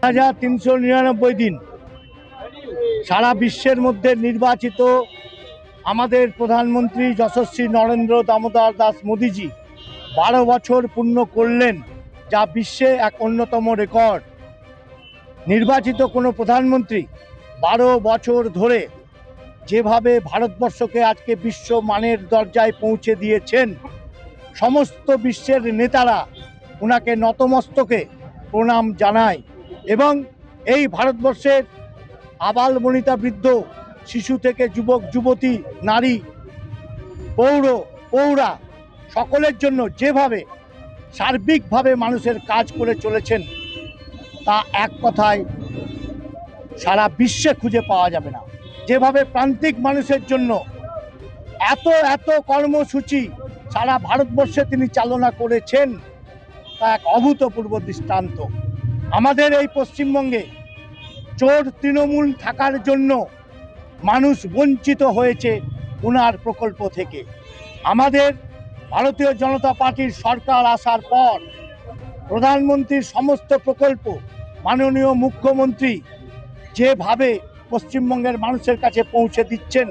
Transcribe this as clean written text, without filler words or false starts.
399 দিন সারা বিশ্বের মধ্যে নির্বাচিত আমাদের প্রধানমন্ত্রী যশস্বী নরেন্দ্র দামোদর দাস মোদীজি 12 বছর পূর্ণ করলেন, যা বিশ্বে এক অন্যতম রেকর্ড। নির্বাচিত কোনো প্রধানমন্ত্রী 12 বছর ধরে যেভাবে ভারতবর্ষকে আজকে বিশ্ব মানের দরজায় পৌঁছে দিয়েছেন, সমস্ত বিশ্বের নেতারা ওনাকে নতমস্তকে প্রণাম জানায় এবং এই ভারতবর্ষের আবাল বনিতা বৃদ্ধ, শিশু থেকে যুবক যুবতী, নারী, পৌরা সকলের জন্য যেভাবে সার্বিকভাবে মানুষের কাজ করে চলেছেন, তা এক কথায় সারা বিশ্বে খুঁজে পাওয়া যাবে না। যেভাবে প্রান্তিক মানুষের জন্য এত কর্মসূচি সারা ভারতবর্ষে তিনি চালনা করেছেন, তা এক অভূতপূর্ব দৃষ্টান্ত। আমাদের এই পশ্চিমবঙ্গে চোর তৃণমূল থাকার জন্য মানুষ বঞ্চিত হয়েছে ওনার প্রকল্প থেকে। আমাদের ভারতীয় জনতা পার্টির সরকার আসার পর প্রধানমন্ত্রীর সমস্ত প্রকল্প মাননীয় মুখ্যমন্ত্রী যেভাবে পশ্চিমবঙ্গের মানুষের কাছে পৌঁছে দিচ্ছেন,